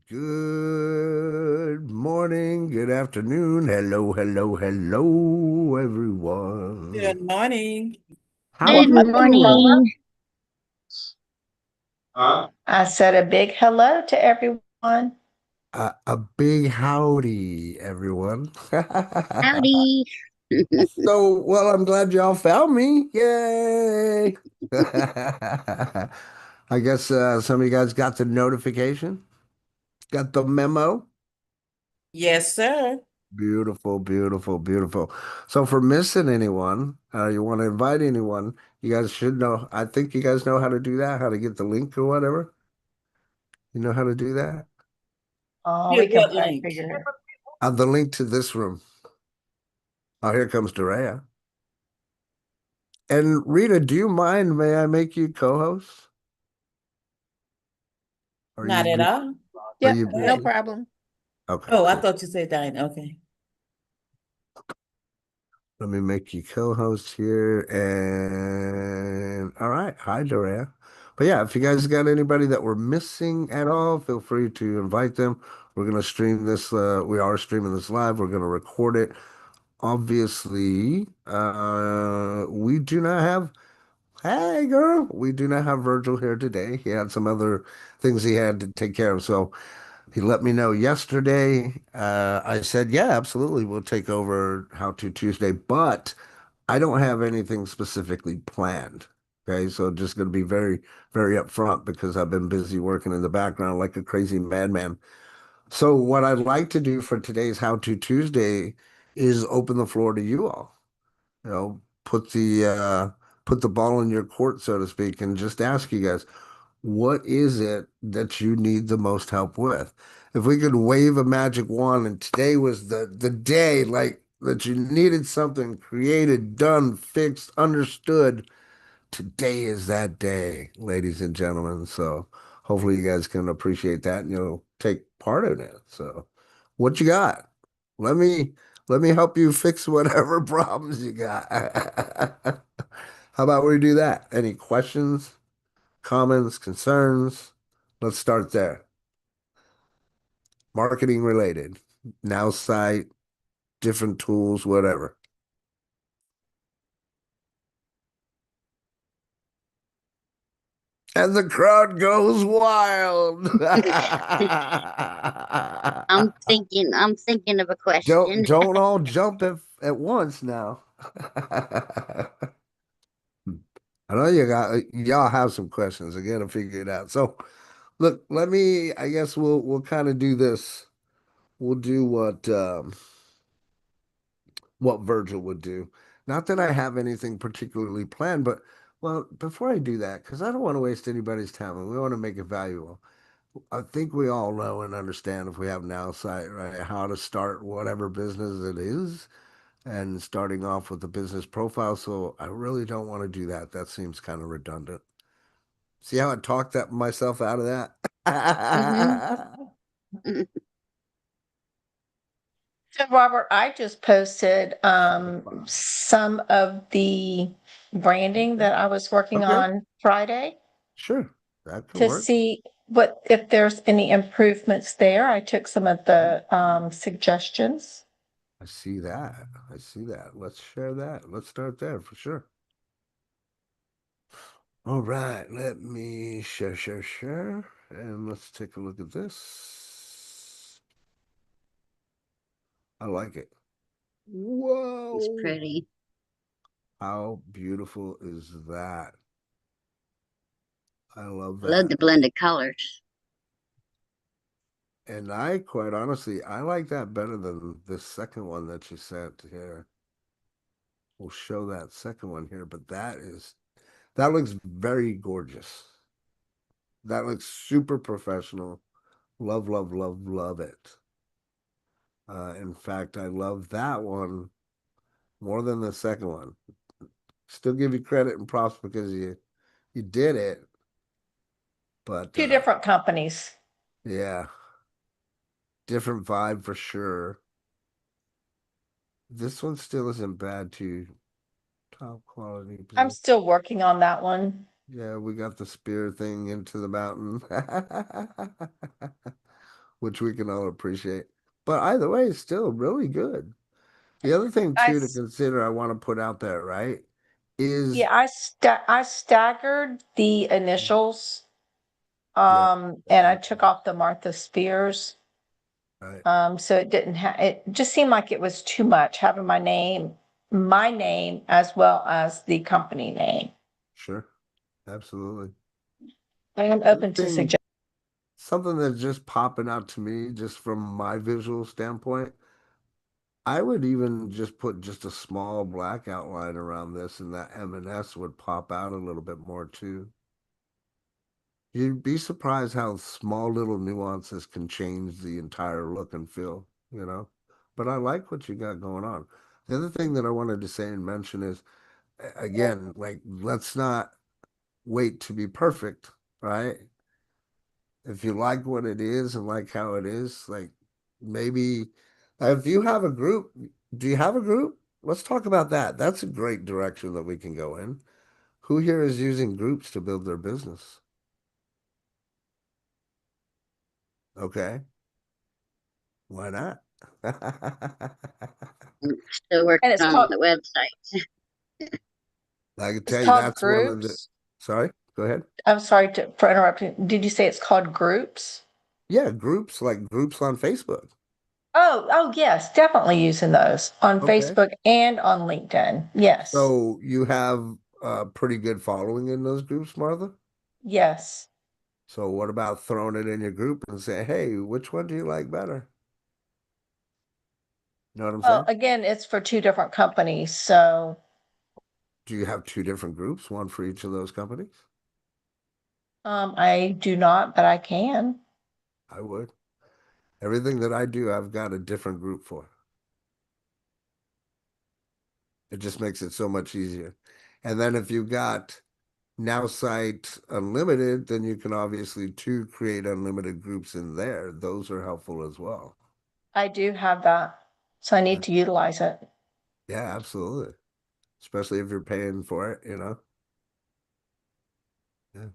Good morning, good afternoon. Hello, hello, hello, everyone. Good morning. How Good you doing? morning. I said a big hello to everyone. A big howdy, everyone. Howdy. I'm glad y'all found me. Yay! I guess some of you guys got the notification, got the memo. Yes, sir. Beautiful, beautiful, beautiful. So for missing anyone, you want to invite anyone, you guys should know. I think you guys know how to do that, how to get the link or whatever. You know how to do that? Oh, we Get can what probably link? figure it. The link to this room. Oh, here comes Dorea. And Rita, do you mind? May I make you co-host? Are you Not at bu- all. are Yep, you Go no ahead. busy? problem. Okay, Oh, I cool. thought you said Diane. Okay. Let me make you co-host here. And all right. Hi, Dorea. But yeah, if you guys got anybody that we're missing at all, feel free to invite them. We're gonna stream this. We are streaming this live. We're gonna record it. Obviously, we do not have. Hey, girl, we do not have Virgil here today. He had some other things he had to take care of, so he let me know yesterday. I said, yeah, absolutely, we'll take over How to Tuesday, but I don't have anything specifically planned. Okay, so just going to be very, very upfront because I've been busy working in the background like a crazy madman. So, what I'd like to do for today's How to Tuesday is open the floor to you all. Put the ball in your court, so to speak, and just ask you guys, what is it that you need the most help with? If we could wave a magic wand and today was the day like that you needed something created, done, fixed, understood, today is that day, ladies and gentlemen. So hopefully you guys can appreciate that and you'll take part in it. So what you got? Let me let me help you fix whatever problems you got. How about we do that? Any questions? Comments, concerns. Let's start there. Marketing related. Now site, different tools, whatever. And the crowd goes wild. I'm thinking of a don't question. don't all jump at once now. I know y'all have some questions. I gotta figure it out. So look, I guess we'll kind of do this. We'll do what Virgil would do. Not that I have anything particularly planned, but well, before I do that, because I don't want to waste anybody's time and we want to make it valuable. I think we all know and understand if we have Now Site, right, how to start whatever business it is and starting off with the business profile. So I really don't want to do that. That seems kind of redundant. See how I talked that myself out of that? hmm So, Robert, I just posted some of the branding that I was working Okay, on Friday sure. That could to work. see what if there's any improvements there. I took some of the suggestions. I see that. I see that. Let's share that. Let's start there for sure. All right, let me share, and let's take a look at this. I like it. It's Whoa. pretty. How beautiful is that? I love I love that. the blended colors. And I quite honestly, I like that better than the second one that you sent here. We'll show that second one here, but that looks very gorgeous. That looks super professional. Love, love, love, love it. In fact, I love that one more than the second one. Still give you credit and props because you did it, but Two different companies. yeah, different vibe for sure. This one still isn't bad too. Top quality I'm position. still working on that one. Yeah, we got the spear thing into the mountain. which we can all appreciate. But either way, it's still really good. The other thing I too to s- consider, I want to put out there, right, is Yeah, I staggered the initials, yeah, and I took off the Martha Spears. right, So it didn't it just seemed like it was too much having my name as well as the company name. sure, absolutely. I am The other open to thing, suggest. something that's just popping out to me, just from my visual standpoint, I would even just put just a small black outline around this, and that M&S would pop out a little bit more too. You'd be surprised how small little nuances can change the entire look and feel, you know? But I like what you got going on. The other thing that I wanted to say and mention is, again, like, let's not wait to be perfect, right? If you like what it is and like how it is, like maybe if you have a group, do you have a group? Let's talk about that. That's a great direction that we can go in. Who here is using groups to build their business? Okay, why not? Still working And it's on called the website. I can it's tell you called that's one of the, groups. sorry, go ahead. I'm sorry for interrupting. Did you say it's called groups? Yeah, groups like groups on Facebook. Oh, yes, definitely using those on Okay. Facebook and on LinkedIn. Yes, So you have a pretty good following in those groups, Martha? yes. So what about throwing it in your group and say, hey, which one do you like better? You know what I'm Well, saying? again, it's for two different companies, so Do you have two different groups, one for each of those companies? I do not, but I can. I would. Everything that I do, I've got a different group for. It just makes it so much easier. And then if you've got Now Site Unlimited, then you can obviously too create unlimited groups in there. Those are helpful as well. I do have that, so I need to utilize it. Yeah, absolutely. Especially if you're paying for it, you know. Yeah.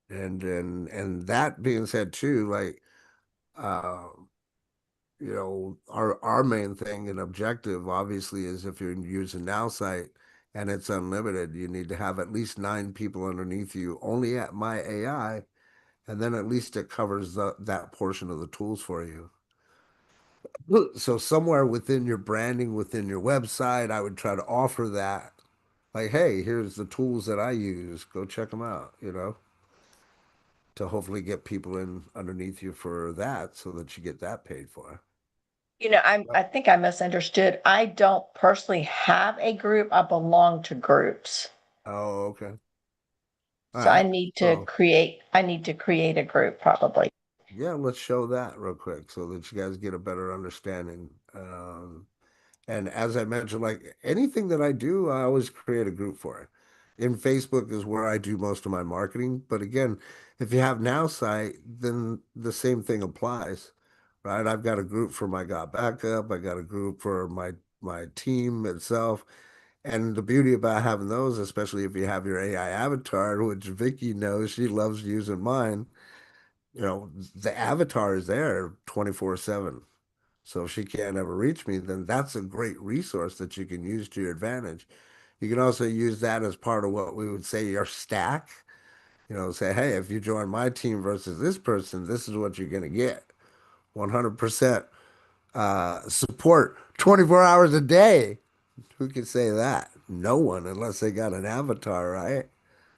And that being said too, like uh our main thing and objective obviously is if you're using Now Site and it's unlimited, you need to have at least 9 people underneath you only at My AI, and then at least it covers that portion of the tools for you. So somewhere within your branding, within your website, I would try to offer that. Like, hey, here's the tools that I use. Go check them out, to hopefully get people in underneath you for that so that you get that paid for. I think I misunderstood. I don't personally have a group. I belong to groups. Oh, okay. All So right. So, I need to create a group probably. yeah, let's show that real quick so that you guys get a better understanding. And as I mentioned, like anything that I do, I always create a group for it. In Facebook is where I do most of my marketing. But again, if you have Now Site, then the same thing applies, right? I've got a group for my Got Backup. I got a group for my team itself. And the beauty about having those, especially if you have your AI avatar, which Vicky knows, she loves using mine, the avatar is there 24/7. So if she can't ever reach me, then that's a great resource that you can use to your advantage. You can also use that as part of what we would say your stack. Say, hey, if you join my team versus this person, this is what you're going to get. 100% support 24 hours a day. Who can say that? No one, unless they got an avatar, right?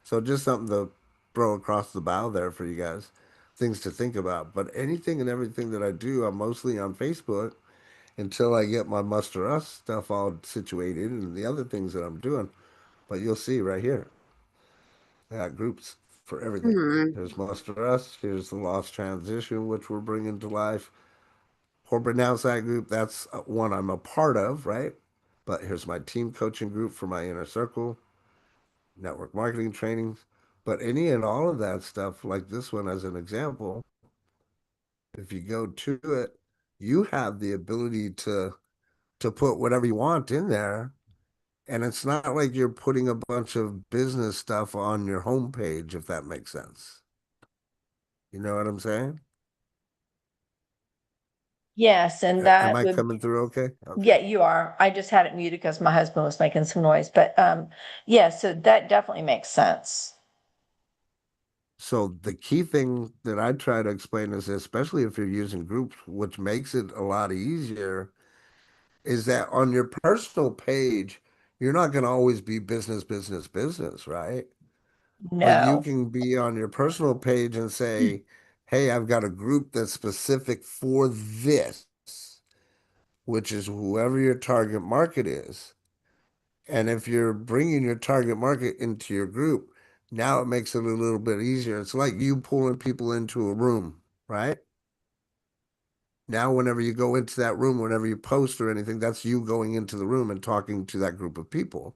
So just something to throw across the bow there for you guys. Things to think about. But anything and everything that I do, I'm mostly on Facebook until I get my Muster Us stuff all situated and the other things that I'm doing. But you'll see right here, I got groups for everything. Hmm. Here's Muster Us. Here's the Lost Transition, which we're bringing to life. Corporate Downside Group, that's one I'm a part of, right? But here's my team coaching group for my inner circle, network marketing trainings. But any and all of that stuff, like this one as an example, if you go to it, you have the ability to put whatever you want in there. And it's not like you're putting a bunch of business stuff on your homepage, if that makes sense. You know what I'm saying? Yes, and Am that I would, coming through okay? yeah, Okay. you are. I just had it muted because my husband was making some noise, but yeah, so that definitely makes sense. So the key thing that I try to explain is, especially if you're using groups, which makes it a lot easier, is that on your personal page, you're not going to always be business, business, business, right? But you No. can be on your personal page and say, hey, I've got a group that's specific for this, which is whoever your target market is. And if you're bringing your target market into your group, now it makes it a little bit easier. It's like you pulling people into a room, right? Now, whenever you go into that room, whenever you post or anything, that's you going into the room and talking to that group of people.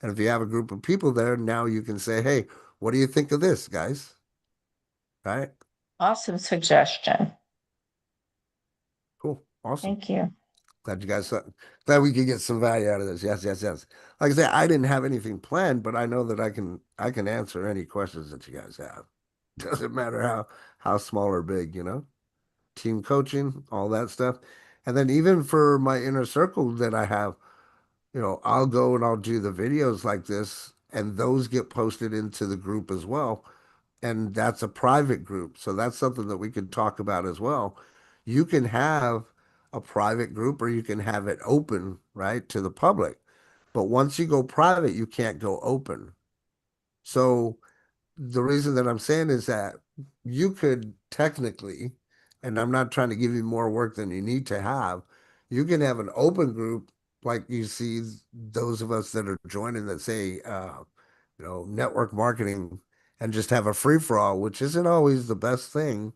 And if you have a group of people there, now you can say, hey, what do you think of this, guys? Right? Awesome suggestion. Cool. Awesome. Thank you. Glad you guys, glad we could get some value out of this. Yes, yes, yes. Like I said, I didn't have anything planned, but I know that I can answer any questions that you guys have. Doesn't matter how small or big, team coaching, all that stuff. And then even for my inner circle that I have, I'll go and I'll do the videos like this, and those get posted into the group as well. And that's a private group. So that's something that we could talk about as well. You can have a private group or you can have it open, right, to the public. But once you go private, you can't go open. So the reason that I'm saying is that you could technically, and I'm not trying to give you more work than you need to have, you can have an open group like you see those of us that are joining that say, network marketing and just have a free for all, which isn't always the best thing,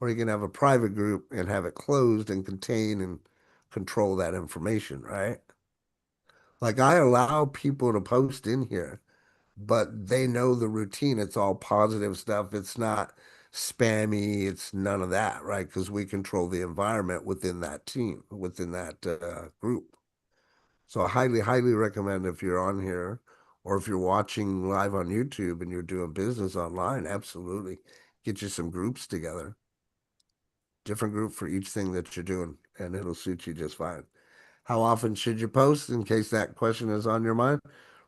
or you can have a private group and have it closed and contain and control that information, right? Like I allow people to post in here but they know the routine. It's all positive stuff. It's not spammy. It's none of that, right? Because we control the environment within that team, within that group. So I highly, highly recommend if you're on here or if you're watching live on YouTube and you're doing business online, absolutely get you some groups together. Different group for each thing that you're doing, and it'll suit you just fine. How often should you post in case that question is on your mind?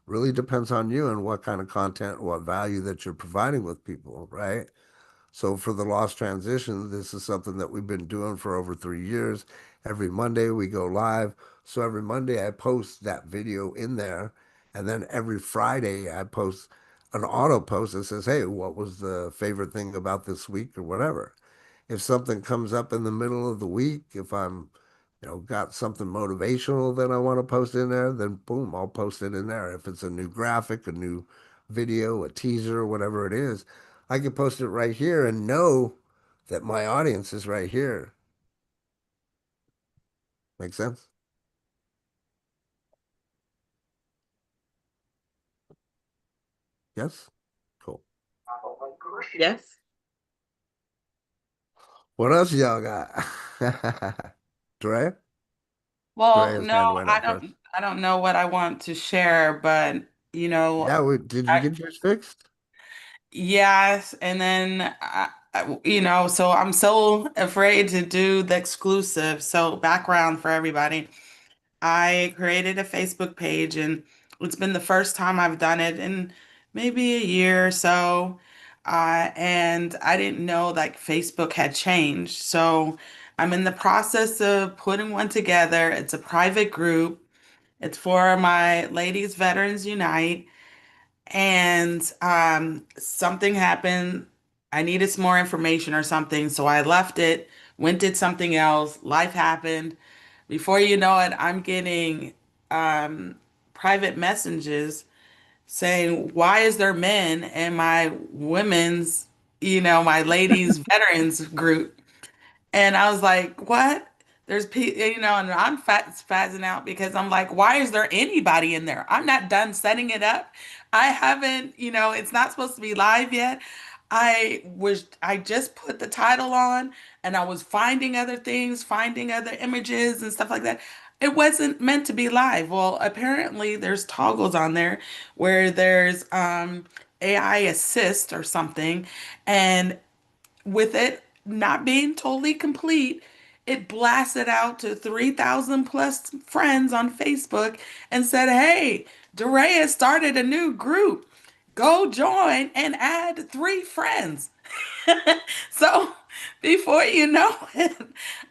Really depends on you and what kind of content, what value that you're providing with people, right? So for the Lost Transition, this is something that we've been doing for over 3 years. Every Monday we go live. So every Monday I post that video in there. And then every Friday I post an auto post that says, hey, what was the favorite thing about this week or whatever. If something comes up in the middle of the week, if I'm got something motivational that I want to post in there, then boom, I'll post it in there. If it's a new graphic, a new video, a teaser, whatever it is, I can post it right here and know that my audience is right here. Make sense? Yes? Cool. Yes. What else y'all got? Dre? Well, Dre's hand no, went up first. I don't know what I want to share, but Yeah, did you I get yours fixed? yes, and then so I'm so afraid to do the exclusive. So background for everybody. I created a Facebook page and it's been the first time I've done it in maybe a year or so. And I didn't know like Facebook had changed. So I'm in the process of putting one together. It's a private group. It's for my Ladies Veterans Unite. And something happened. I needed some more information or something. So I left it, went did something else. Life happened. Before you know it, I'm getting um, private messages saying, why is there men in my women's, my ladies veterans group? And I was like, what? And I'm spazzing out because I'm like, why is there anybody in there? I'm not done setting it up. I haven't, it's not supposed to be live yet. I just put the title on and I was finding other things, finding other images and stuff like that. It wasn't meant to be live. Well, apparently there's toggles on there where there's AI assist or something. And with it not being totally complete, it blasted out to 3,000 plus friends on Facebook and said, "Hey, Dorea started a new group. Go join and add 3 friends." So before you know it,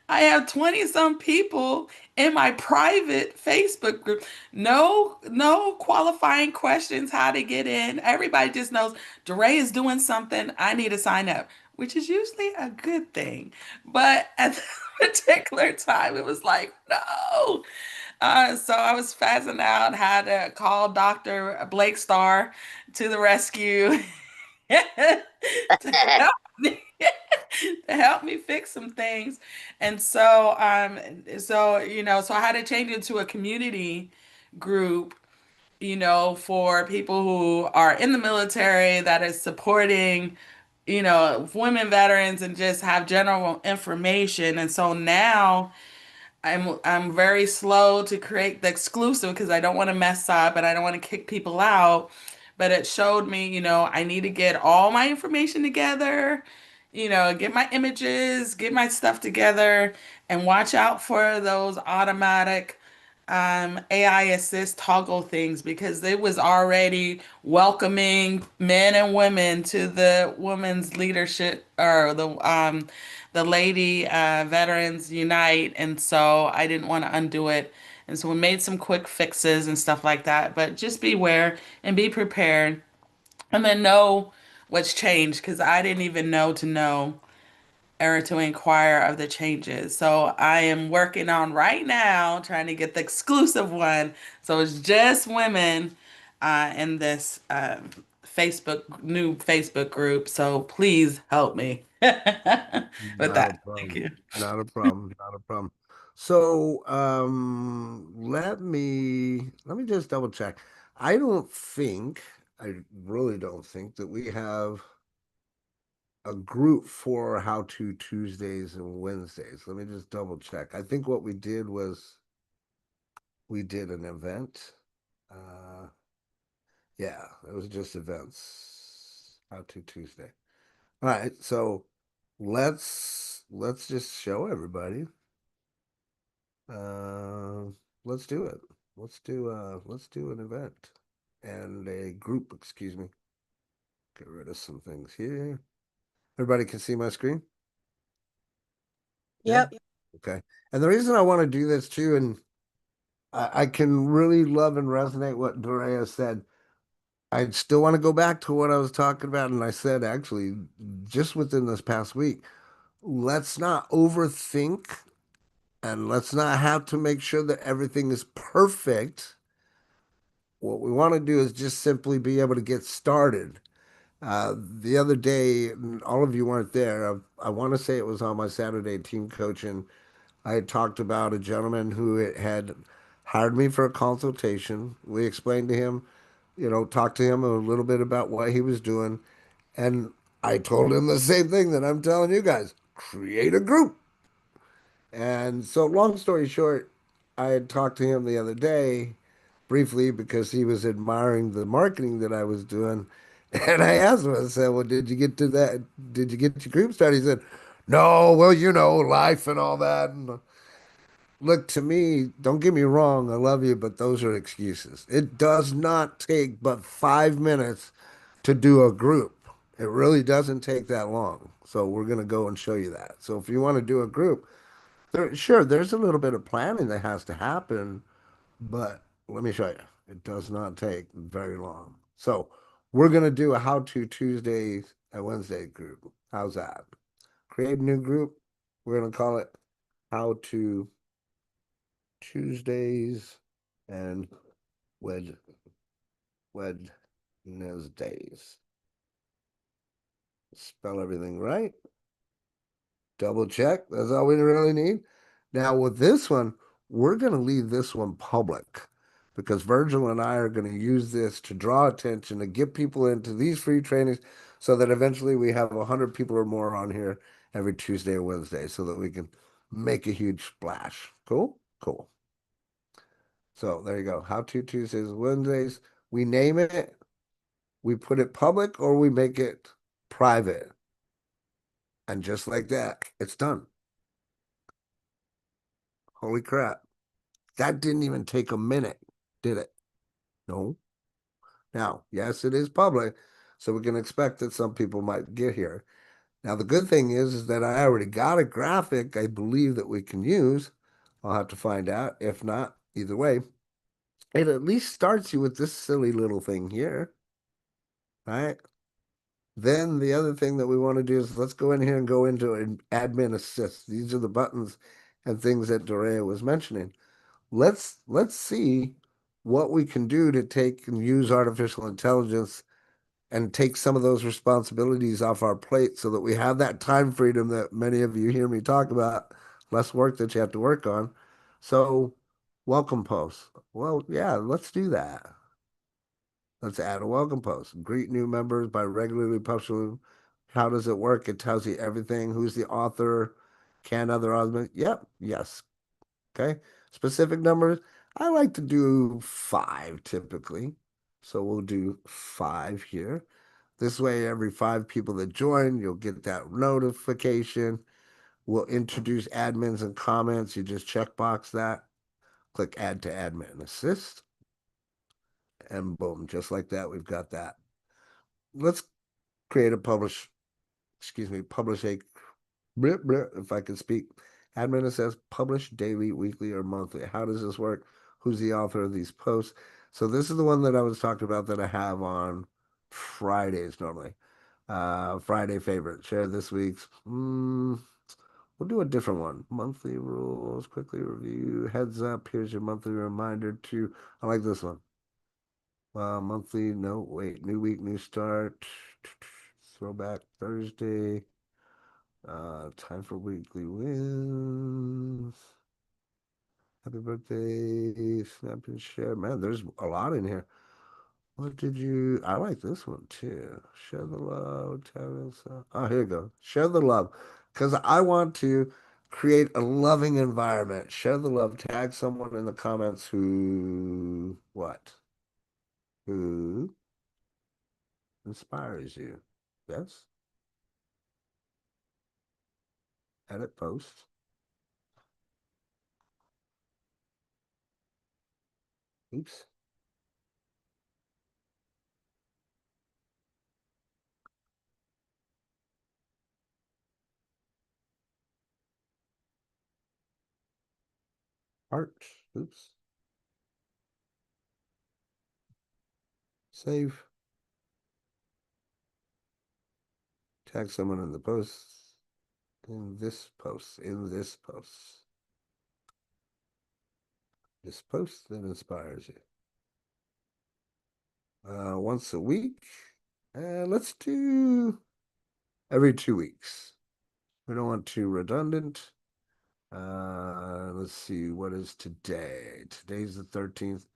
I have 20 some people in my private Facebook group. No qualifying questions how to get in. Everybody just knows DeRay is doing something. I need to sign up, which is usually a good thing. But at this particular time, it was like, no. So I was spazzing out, had to call Dr. Blake Starr to the rescue to help me to help me fix some things. And so so I had to change it to a community group, for people who are in the military that is supporting, women veterans and just have general information. And so now I'm very slow to create the exclusive because I don't want to mess up and I don't want to kick people out. But it showed me, I need to get all my information together, get my images, get my stuff together, and watch out for those automatic AI assist toggle things because it was already welcoming men and women to the women's leadership or the Lady Veterans Unite, and so I didn't want to undo it. And so we made some quick fixes and stuff like that. But just beware and be prepared, and then know what's changed because I didn't even know or to inquire of the changes. So I am working on right now trying to get the exclusive one. So it's just women in this new Facebook group. So please help me with Not a that. Thank problem. you. Not a problem. Not a problem. So let me just double check. I really don't think that we have a group for how to Tuesdays and Wednesdays. Let me just double check. I think what we did was we did an event. Uh yeah, it was just events. How to Tuesday. All right, so let's just show everybody. Uh, let's do it. Let's do an event and a group, excuse me. Get rid of some things here. Everybody can see my screen? Yeah? Yep. Okay. And the reason I want to do this too, and I can really love and resonate what Dorea said. I still want to go back to what I was talking about, and I said actually just within this past week, let's not overthink and let's not have to make sure that everything is perfect. What we want to do is just simply be able to get started. The other day, all of you weren't there. I want to say it was on my Saturday team coaching. I had talked about a gentleman who had hired me for a consultation. We explained to him, talked to him a little bit about what he was doing. And I told him the same thing that I'm telling you guys, create a group. And so, long story short, I had talked to him the other day briefly because he was admiring the marketing that I was doing. And I asked him, I said, well, did you get to that? Did you get your group started? He said, no, well, life and all that. And look, to me, don't get me wrong, I love you, but those are excuses. It does not take but 5 minutes to do a group. It really doesn't take that long. So we're going to go and show you that. So if you want to do a group, sure, there's a little bit of planning that has to happen, but let me show you. It does not take very long. So we're going to do a How to Tuesdays and Wednesday group. How's that? Create a new group. We're going to call it How to Tuesdays and Wednesdays. Spell everything right. Double check. That's all we really need. Now with this one, we're going to leave this one public because Virgil and I are going to use this to draw attention to get people into these free trainings so that eventually we have 100 people or more on here every Tuesday or Wednesday so that we can make a huge splash. Cool? Cool. So there you go. How to Tuesdays and Wednesdays. We name it, we put it public, or we make it private. And just like that, it's done. Holy crap. That didn't even take a minute, did it? No. Now, yes, it is public, so we can expect that some people might get here. Now, the good thing is that I already got a graphic I believe that we can use. I'll have to find out. If not, either way, it at least starts you with this silly little thing here, right? Then the other thing that we want to do is let's go in here and go into an admin assist. These are the buttons and things that Dorea was mentioning. Let's see what we can do to take and use artificial intelligence and take some of those responsibilities off our plate so that we have that time freedom that many of you hear me talk about, less work that you have to work on. So, welcome posts. Well, yeah, let's do that. Let's add a welcome post. Greet new members by regularly publishing. How does it work? It tells you everything. Who's the author? Can other authors? Yep. Yes. Okay. Specific numbers. I like to do 5 typically. So we'll do 5 here. This way, every 5 people that join, you'll get that notification. We'll introduce admins and comments. You just checkbox that. Click add to admin assist. And boom, just like that, we've got that. Let's create a publish a if I can speak. Admin says publish daily, weekly, or monthly. How does this work? Who's the author of these posts? So this is the one that I was talking about that I have on Fridays normally. Friday favorite. Share this week's. We'll do a different one. Monthly rules, quickly review, heads up. Here's your monthly reminder to. I like this one. Monthly, no, wait, new week, new start. Throwback Thursday. Time for weekly wins. Happy birthday, snap and share. Man, there's a lot in here. What did you? I like this one too. Share the love. Tell us. Oh, here you go. Share the love. Because I want to create a loving environment. Share the love. Tag someone in the comments who, what? Who inspires you. Yes. Edit post. Oops. Heart. Oops. Save. Tag someone in the post. In this post. In this post. This post that inspires you. Once a week. Let's do every 2 weeks. We don't want too redundant. Let's see, what is today? Today's the 13th.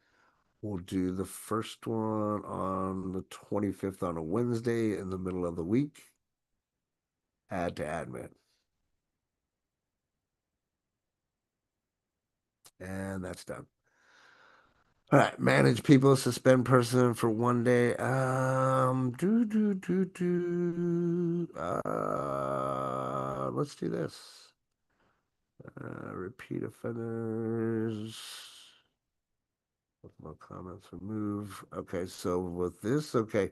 We'll do the first one on the 25th on a Wednesday in the middle of the week. Add to admin. And that's done. All right, manage people, suspend person for 1 day. Let's do this. Repeat offenders. More comments remove. Okay, so with this, okay,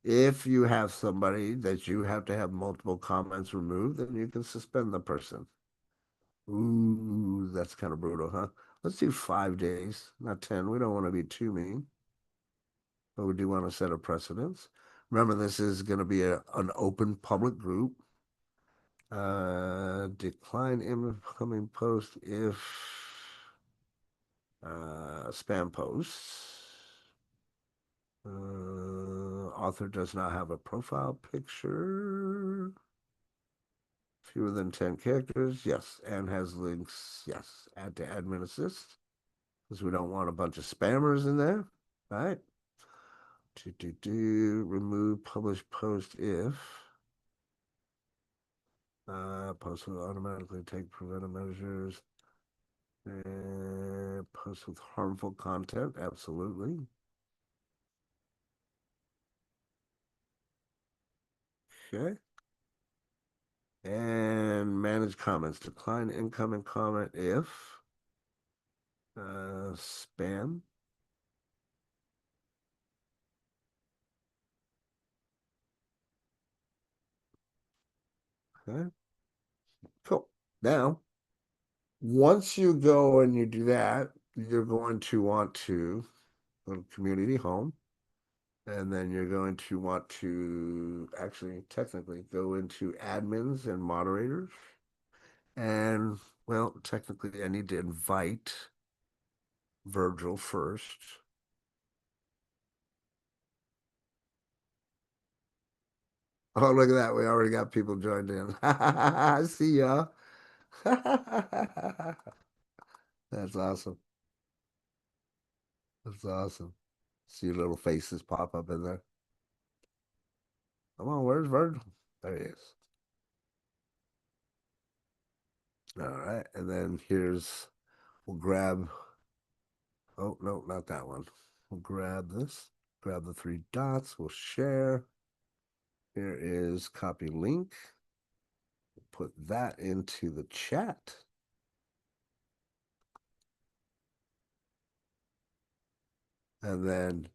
if you have somebody that you have to have multiple comments removed, then you can suspend the person. Ooh, that's kind of brutal, huh? Let's do 5 days, not 10. We don't want to be too mean, but we do want to set a precedence. Remember, this is going to be an open public group. Decline incoming post if spam posts. Author does not have a profile picture. Fewer than 10 characters, yes. And has links, yes. Add to admin assist, because we don't want a bunch of spammers in there, right? Remove publish post if post will automatically take preventive measures. Post with harmful content, absolutely. Okay. And manage comments. Decline incoming comment if Spam. Okay. Cool. Now, once you go and you do that, you're going to want to go to community home. And then you're going to want to actually technically go into admins and moderators. And well, technically I need to invite Virgil first. Oh, look at that. We already got people joined in. See y'all. That's awesome. That's awesome. See your little faces pop up in there. Come on, where's Virgil? There he is. All right. And then we'll grab, oh, no, not that one. We'll grab this, grab the three dots, we'll share. Here is copy link. Put that into the chat. And then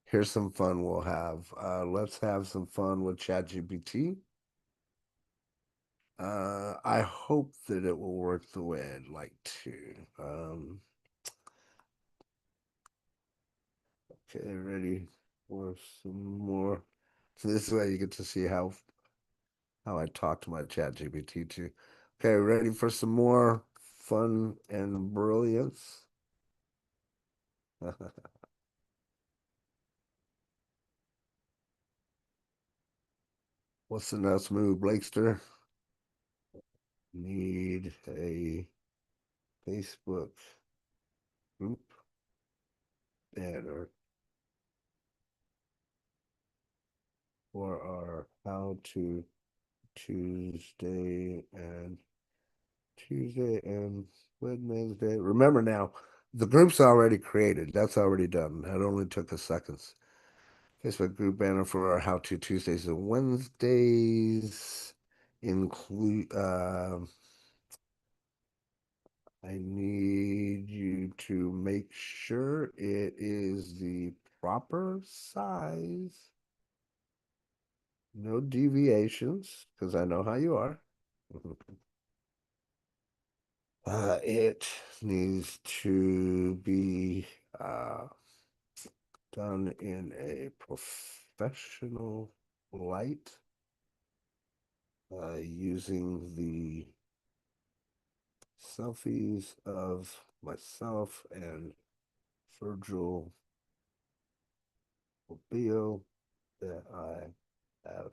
here's some fun we'll have. Let's have some fun with ChatGPT. I hope that it will work the way I'd like to. Okay, ready for some more. So this way you get to see how I talk to my ChatGPT too. Okay, ready for some more fun and brilliance? What's the next move, Blakester? Need a Facebook group banner for our How to Tuesday and Wednesday. Remember now, the group's already created. That's already done. That only took a second. Facebook group banner for our How to Tuesdays and Wednesdays include. I need you to make sure it is the proper size. No deviations, because I know how you are. It needs to be done in a professional light using the selfies of myself and Virgil Bio that I have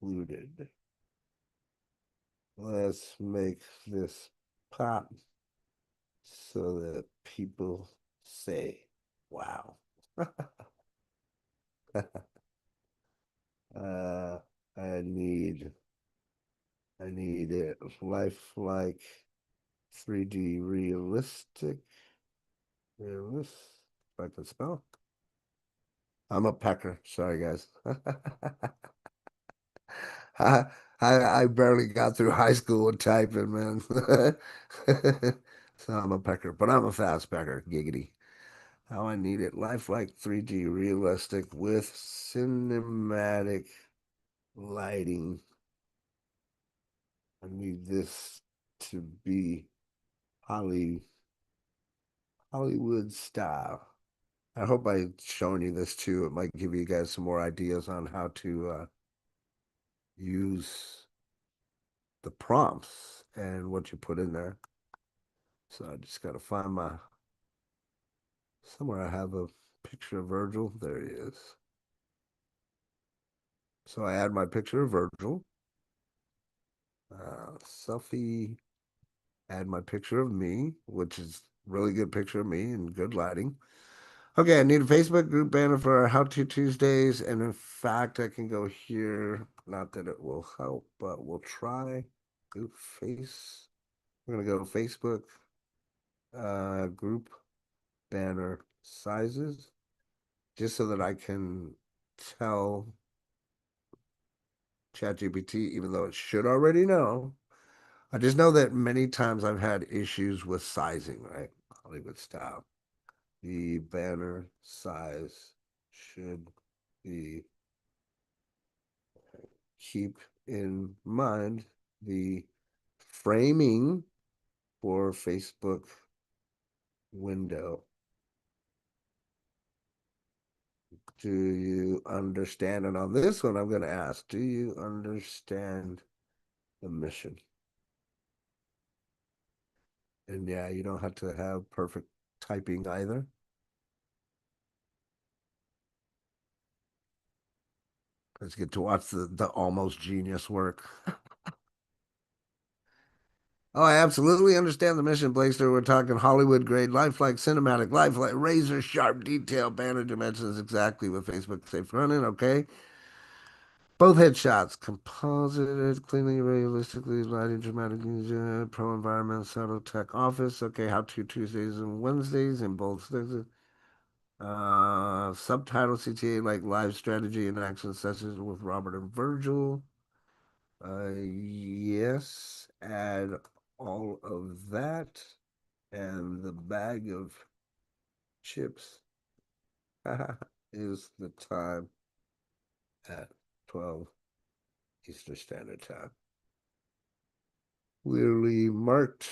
included. Let's make this pop so that people say, wow. I need it lifelike 3D realistic. Realist, if I can spell. I'm a pecker. Sorry, guys. I barely got through high school with typing, man. So I'm a pecker, but I'm a fast pecker. Giggity. How I need it. Lifelike 3D realistic with cinematic lighting. I need this to be Hollywood style. I hope I shown you this too. It might give you guys some more ideas on how to use the prompts and what you put in there. So I just got to find somewhere I have a picture of Virgil. There he is. So I add my picture of Virgil. Selfie, add my picture of me, which is really good picture of me and good lighting. Okay, I need a Facebook group banner for our How To Tuesdays. And in fact, I can go here. Not that it will help, but we'll try. We're going to go Facebook group banner sizes just so that I can tell ChatGPT, even though it should already know. I just know that many times I've had issues with sizing, right? Hollywood style. The banner size should be, keep in mind the framing for Facebook window. Do you understand? And on this one, I'm going to ask, do you understand the mission? And yeah, you don't have to have perfect typing either. Let's get to watch the almost genius work. Oh, I absolutely understand the mission, Blaster. We're talking Hollywood grade, lifelike, cinematic, lifelike, razor sharp detail, banner dimensions, exactly what Facebook safe running. Okay. Both headshots, composited, cleanly, realistically, lighting, dramatic, pro environment, subtle tech office. Okay, how to Tuesdays and Wednesdays in both. Subtitle CTA like live strategy and action sessions with Robert and Virgil. Yes, add all of that and the bag of chips is the time at 12 Eastern Standard Time. Clearly marked.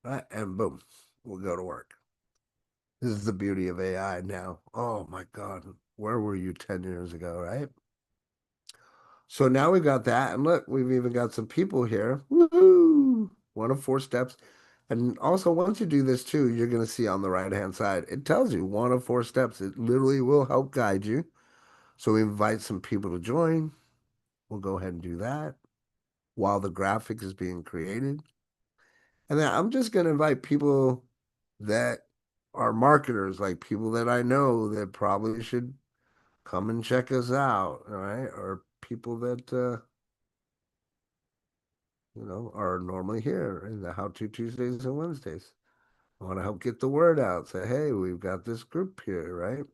Right, and boom, we'll go to work. This is the beauty of AI now. Oh my God, where were you 10 years ago, right? So now we got that, and look, we've even got some people here. Woohoo! One of 4 steps. And also, once you do this too, you're going to see on the right-hand side, it tells you 1 of 4 steps. It literally will help guide you. So we invite some people to join. We'll go ahead and do that while the graphic is being created. And then I'm just going to invite people that are marketers, like people that I know that probably should come and check us out, all right? Or people that, are normally here in the How To Tuesdays and Wednesdays. I want to help get the word out. Say, hey, we've got this group here, right?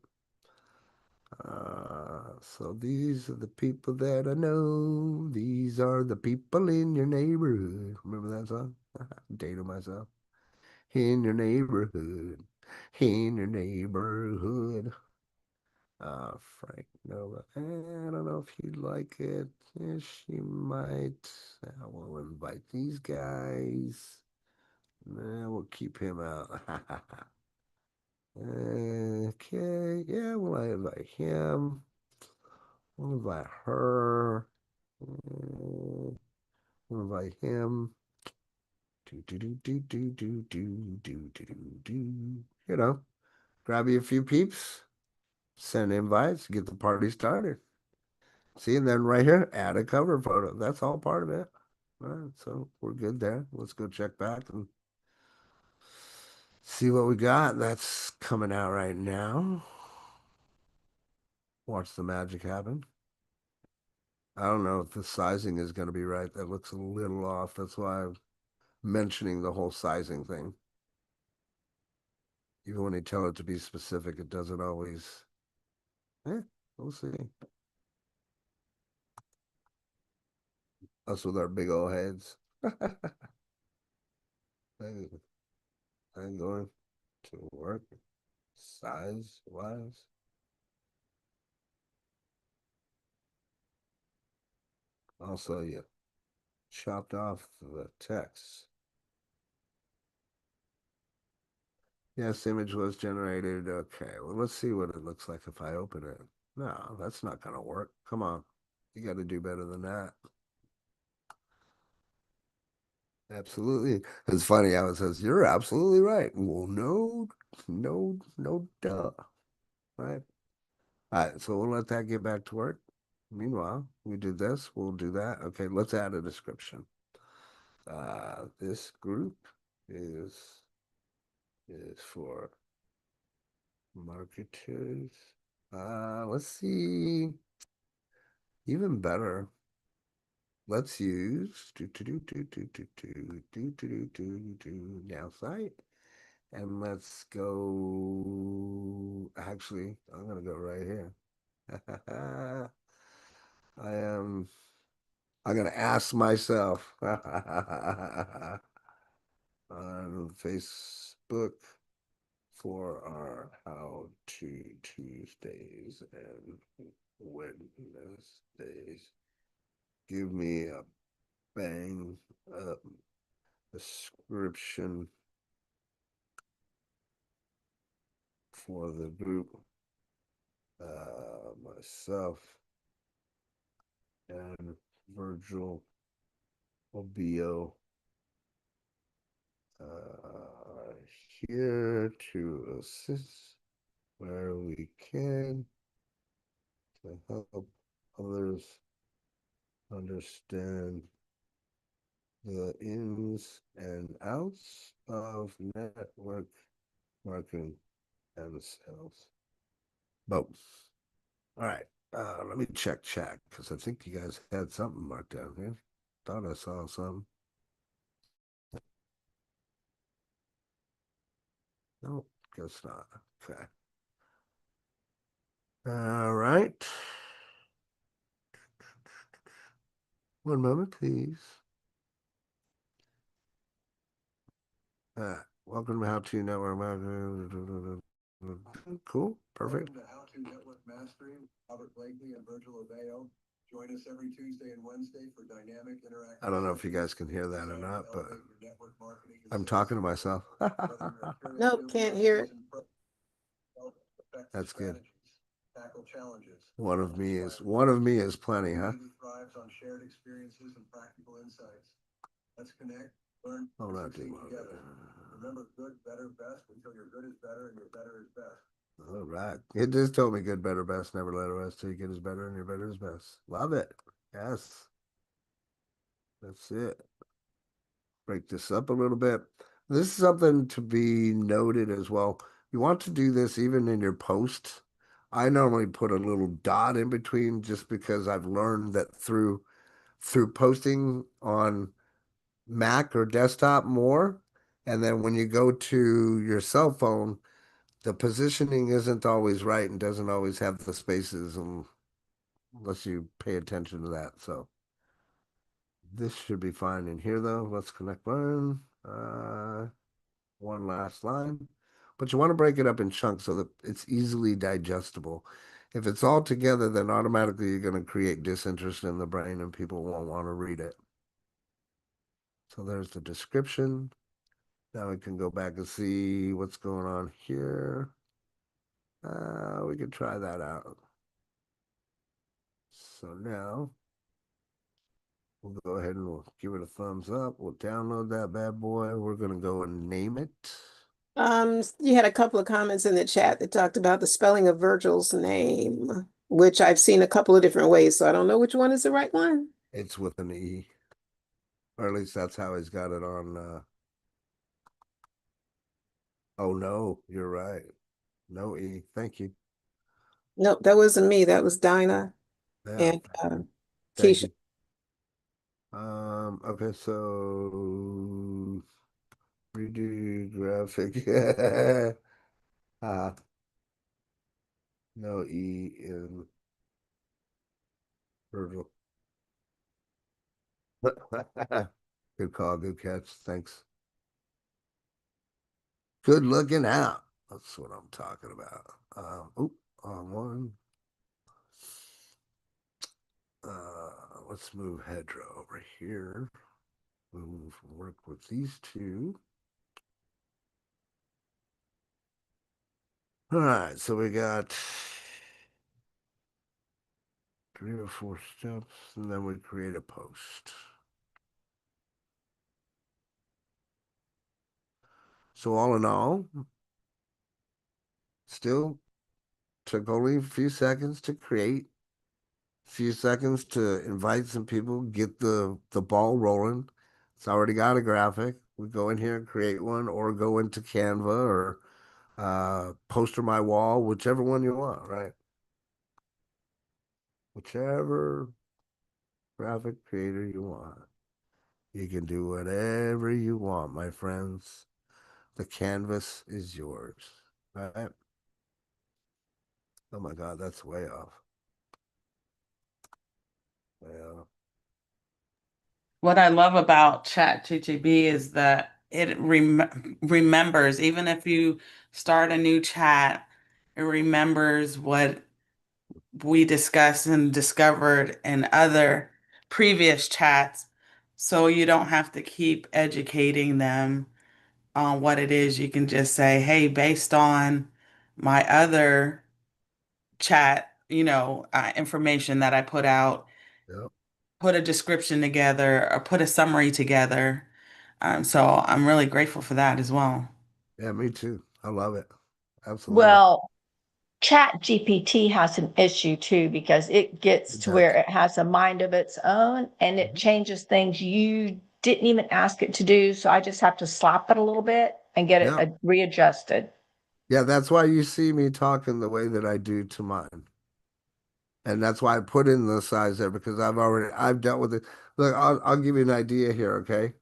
So these are the people that I know. These are the people in your neighborhood. Remember that song? Dated myself. In your neighborhood. In your neighborhood. Frank Nova. I don't know if you'd like it. Yeah, she might. I will invite these guys. Nah, we'll keep him out. Okay, yeah, well, I invite him. We'll invite her. We'll invite him. Do do do do do do do do do do do. Grab you a few peeps, send invites, get the party started. See, and then right here, add a cover photo. That's all part of it. All right, so we're good there. Let's go check back and see what we got. That's coming out right now. Watch the magic happen. I don't know if the sizing is going to be right. That looks a little off. That's why I'm mentioning the whole sizing thing. Even when they tell it to be specific, it doesn't always. We'll see. Us with our big old heads. I'm going to work size wise. Also, you chopped off the text. Yes, image was generated. Okay, well, let's see what it looks like if I open it. No, that's not going to work. Come on. You got to do better than that. Absolutely. It's funny how it says, you're absolutely right. Well, no, duh. Right. All right, so we'll let that get back to work. Meanwhile, we did this, we'll do that. Okay, let's add a description. This group is for marketers. Let's see. Even better. Let's use now site. And let's go. Actually, I'm gonna go right here. I am I'm gonna ask myself on Facebook for our How to Tuesdays and Wednesdays. Give me a bang up description for the group. Myself and Virgil Obio here to assist where we can to help others understand the ins and outs of network marketing and sales. Both. All right. Let me check chat because I think you guys had something marked down here. Thought I saw something. No, guess not. Okay. All right. One moment, please. Welcome to How To Network Marketing. Cool. Perfect. Welcome to How To Network Mastering. Robert Blakely and Virgil Obeo. Join us every Tuesday and Wednesday for dynamic interactive. I don't know if you guys can hear that or not, but Elevate your network marketing and I'm sales. talking to myself. Whether you're a curious Nope, newbie can't or hear it. seasoned pro, develop effective That's good. strategies, tackle challenges. One of me is plenty, huh? Community thrives on shared experiences and practical insights. Let's connect, learn, Oh, and not succeed too long. together. Remember, good, better, best until your good is better and your better is best. All right. It just told me good, better, best. Never let a rest till you get is better and your better is best. Love it. Yes. That's it. Break this up a little bit. This is something to be noted as well. You want to do this even in your post. I normally put a little dot in between just because I've learned that through posting on Mac or desktop more. And then when you go to your cell phone, the positioning isn't always right and doesn't always have the spaces unless you pay attention to that. So this should be fine in here though. Let's connect one. One last line. But you want to break it up in chunks so that it's easily digestible. If it's all together, then automatically you're going to create disinterest in the brain and people won't want to read it. So there's the description. Now we can go back and see what's going on here. We could try that out. So now we'll go ahead and we'll give it a thumbs up. We'll download that bad boy. We're going to go and name it. You had a couple of comments in the chat that talked about the spelling of Virgil's name, which I've seen a couple of different ways, so I don't know which one is the right one. It's with an E. Or at least that's how he's got it on. Oh, no, you're right. No E. Thank you. Nope, that wasn't me. That was Dinah Yeah. and Thank Keisha. you. Okay, so redo graphic. No E in Virgil. Good call, good catch. Thanks. Good looking out. That's what I'm talking about. On one. Let's move Hedra over here. We'll work with these two. All right, so we got 3 or 4 steps, and then we create a post. So all in all, still took only a few seconds to create, a few seconds to invite some people, get the ball rolling. It's already got a graphic. We go in here and create one, or go into Canva or poster my wall, whichever one you want, right? Whichever graphic creator you want. You can do whatever you want, my friends. The canvas is yours, right? Oh my God, that's way off. Way off. What I love about ChatGPT is that it remembers, even if you start a new chat, it remembers what we discussed and discovered in other previous chats. So you don't have to keep educating them on what it is. You can just say, hey, based on my other chat, information that I put out, Yep. put a description together or put a summary together. So I'm really grateful for that as well. Yeah, me too. I love it. Absolutely. Well, Chat GPT has an issue too, because it gets It to does. where it has a mind of its own and it Mhm. changes things you didn't even ask it to do. So I just have to slap it a little bit and get it Yeah. readjusted. Yeah, that's why you see me talking the way that I do to mine. And that's why I put in the size there because I've dealt with it. Look, I'll give you an idea here, okay?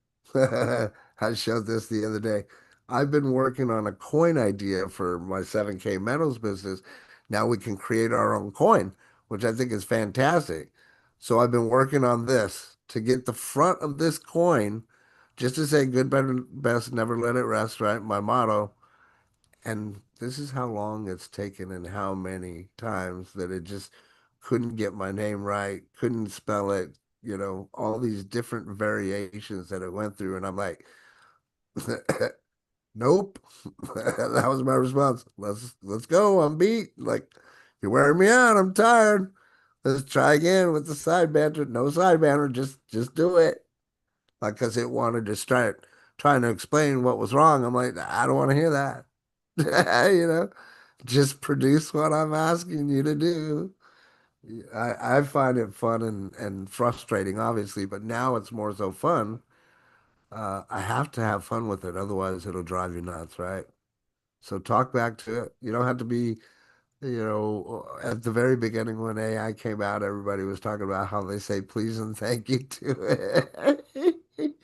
I showed this the other day. I've been working on a coin idea for my 7K metals business. Now we can create our own coin, which I think is fantastic. So I've been working on this to get the front of this coin, just to say good, better, best, never let it rest, right? My motto. And this is how long it's taken and how many times that it just couldn't get my name right, couldn't spell it, all these different variations that it went through. And I'm like, nope. That was my response. Let's go. I'm beat. Like, you're wearing me out. I'm tired. Let's try again with the side banter. No side banter. Just do it. Like, because it wanted to start trying to explain what was wrong. I'm like, I don't want to hear that. Just produce what I'm asking you to do. I find it fun and frustrating, obviously, but now it's more so fun. I have to have fun with it, otherwise it'll drive you nuts, right? So talk back to it. You don't have to be, at the very beginning when AI came out, everybody was talking about how they say please and thank you to it.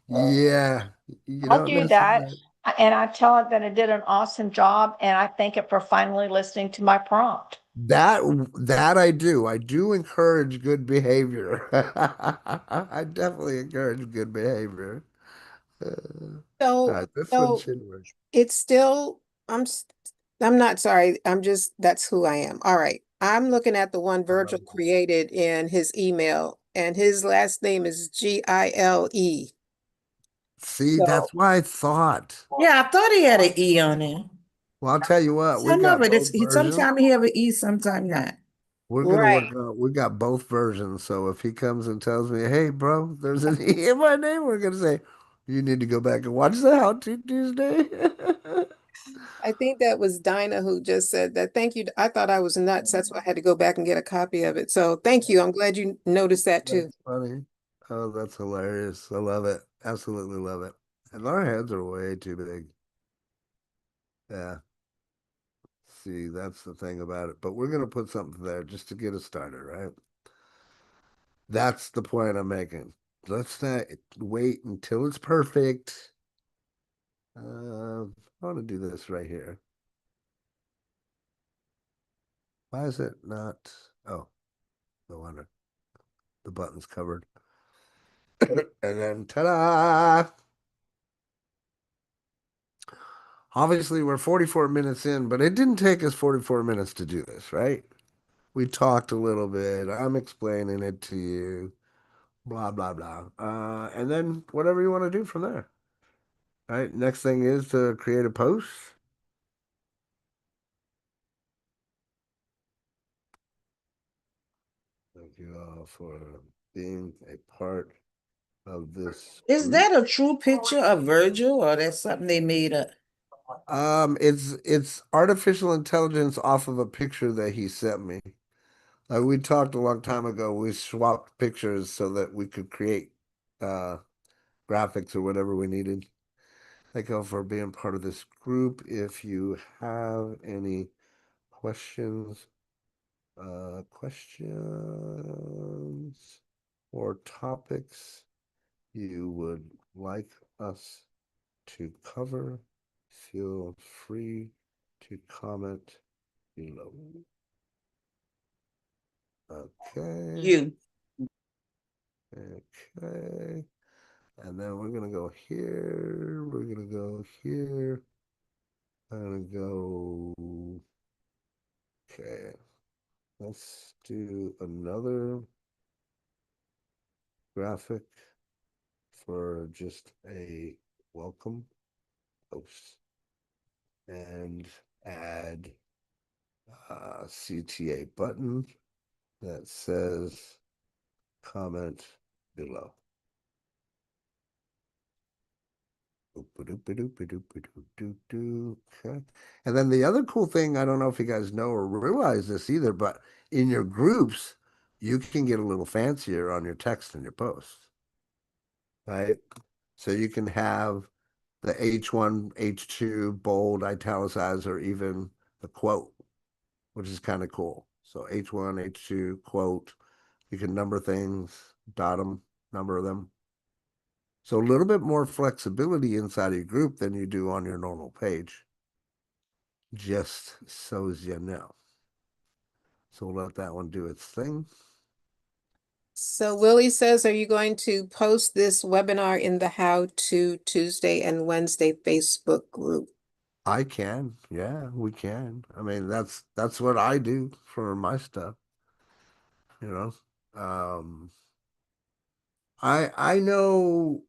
Yeah, you I'll don't do that. necessarily. And I tell it that it did an awesome job and I thank it for finally listening to my prompt. That I do. I do encourage good behavior. I definitely encourage good behavior. All So, right, this one so should work. it's still, I'm not sorry. That's who I am. All right. I'm looking at the one I love Virgil it. created in his email, and his last name is Gile. See, So, that's why I thought. Yeah, I thought he had an E on it. Well, I'll tell you what, we Some of got it both is, versions. sometimes he have an E, sometimes not. We're gonna right. work on. We got both versions. So if he comes and tells me, "Hey, bro, there's an E in my name," we're gonna say, "You need to go back and watch the How to Tuesday." I think that was Dinah who just said that. Thank you. I thought I was nuts. That's why I had to go back and get a copy of it. So thank you. I'm glad you noticed that too. That's funny. Oh, that's hilarious. I love it. Absolutely love it. And our heads are way too big. Yeah. See, that's the thing about it. But we're gonna put something there just to get us started, right? That's the point I'm making. Let's not wait until it's perfect. I want to do this right here. Why is it not? Oh, no wonder. The button's covered. And then ta-da! Obviously, we're 44 minutes in, but it didn't take us 44 minutes to do this, right? We talked a little bit. I'm explaining it to you, blah, blah, blah. And then whatever you want to do from there. All right. Next thing is to create a post. Thank you all for being a part of this Is group. that a true picture of Virgil or that's something they made up? It's artificial intelligence off of a picture that he sent me. We talked a long time ago. We swapped pictures so that we could create uh graphics or whatever we needed. Thank you all for being part of this group. If you have any questions or topics you would like us to cover, feel free to comment below. Okay. You. Okay. And then we're gonna go here. We're gonna go here. I'm gonna go. Okay. Let's do another graphic for just a welcome post and add a CTA button that says comment below. Okay. And then the other cool thing, I don't know if you guys know or realize this either, but in your groups, you can get a little fancier on your text and your posts, right? So you can have the H1, H2, bold, italicized, or even the quote, which is kind of cool. So H1, H2, quote, you can number things, dot them, number them. So a little bit more flexibility inside of your group than you do on your normal page. Just so as you know. So we'll let that one do its thing. So Willie says, are you going to post this webinar in the How to Tuesday and Wednesday Facebook group? I can, yeah, we can. I mean, that's what I do for my stuff, you know. I know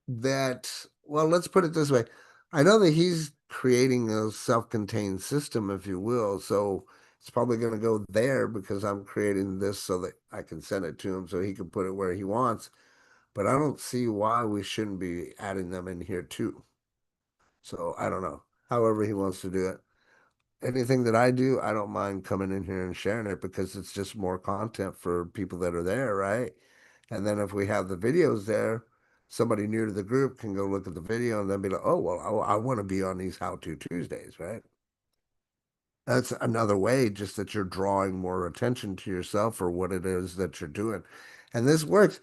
that, well, let's put it this way. I know that he's creating a self-contained system, if you will. So it's probably going to go there because I'm creating this so that I can send it to him so he can put it where he wants. But I don't see why we shouldn't be adding them in here too. So I don't know. However he wants to do it. Anything that I do, I don't mind coming in here and sharing it because it's just more content for people that are there, right? And then if we have the videos there, somebody new to the group can go look at the video and then be like, oh, well, I want to be on these How To Tuesdays, right? That's another way, just that you're drawing more attention to yourself or what it is that you're doing. And this works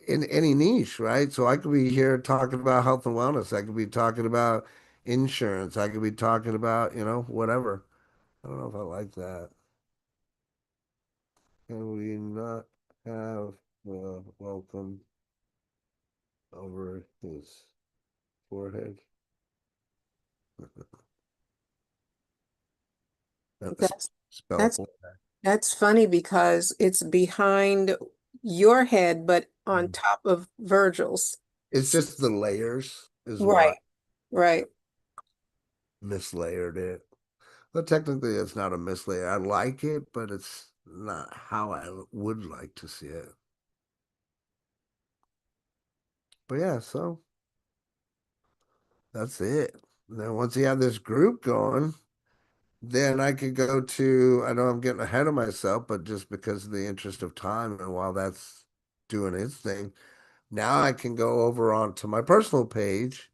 in any niche, right? So I could be here talking about health and wellness. I could be talking about insurance. I could be talking about, whatever. I don't know if I like that. Can we not have the welcome over his forehead? That's Spell that's forehead. that's funny because it's behind your head, but on Mhm. top of Virgil's. It's just the layers is Right, what right. mislayered it. But technically, it's not a mislayer. I like it, but it's not how I would like to see it. But yeah, so that's it. Then once you have this group going, then I could go to, I know I'm getting ahead of myself, but just because of the interest of time and while that's doing its thing, now I can go over onto my personal page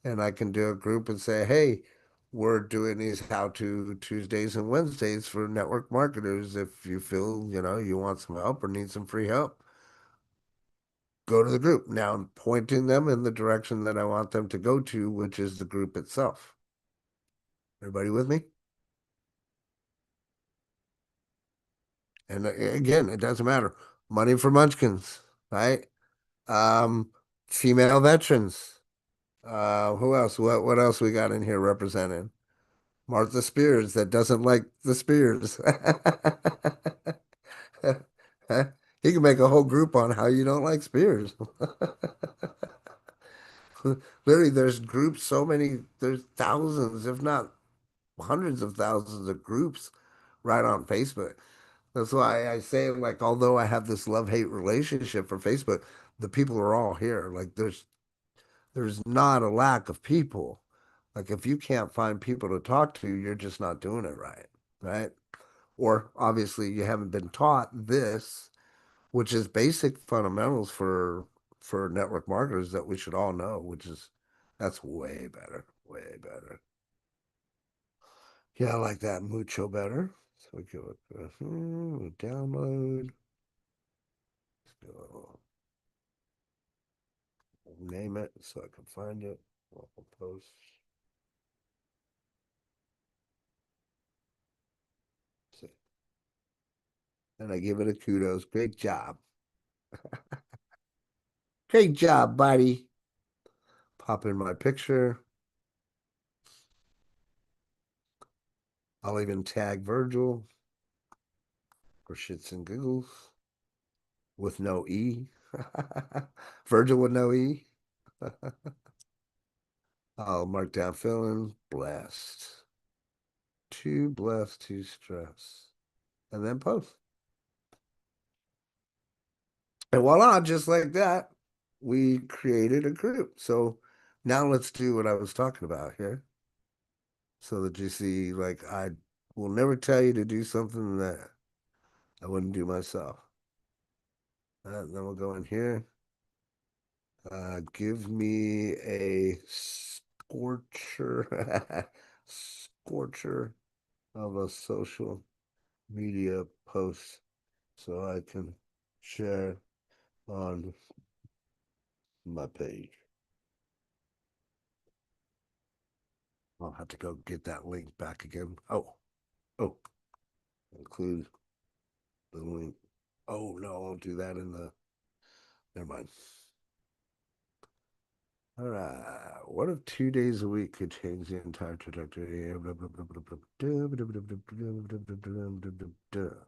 and I can do a group and say, hey, we're doing these How To Tuesdays and Wednesdays for network marketers. If you feel, you want some help or need some free help, go to the group. Now I'm pointing them in the direction that I want them to go to, which is the group itself. Everybody with me? And again, it doesn't matter. Money for Munchkins, right? Um, Female veterans. Who else? What else we got in here represented? Martha Spears that doesn't like the Spears. He can make a whole group on how you don't like Spears. Literally, there's groups, there's thousands, if not hundreds of thousands of groups right on Facebook. That's why I say, like, although I have this love-hate relationship for Facebook, the people are all here. Like, there's not a lack of people. Like, if you can't find people to talk to, you're just not doing it right, right? Or obviously you haven't been taught this, which is basic fundamentals for network marketers that we should all know, that's way better, way better. Yeah, I like that mucho better. So we go download. Let's go name it so I can find it. I'll post. And I give it a kudos. Great job. Great job, buddy. Pop in my picture. I'll even tag Virgil for shits and giggles with no E. Virgil with no E. I'll mark down feeling blessed. Too blessed to stress. And then post. And voila, just like that, we created a group. So now let's do what I was talking about here. So that you see, like, I will never tell you to do something that I wouldn't do myself. Then we'll go in here. Give me a scorcher, scorcher of a social media post so I can share on my page. I'll have to go get that link back again. Oh, include the link. Oh no, I'll do that in the. Never mind. All right. What if 2 days a week could change the entire trajectory?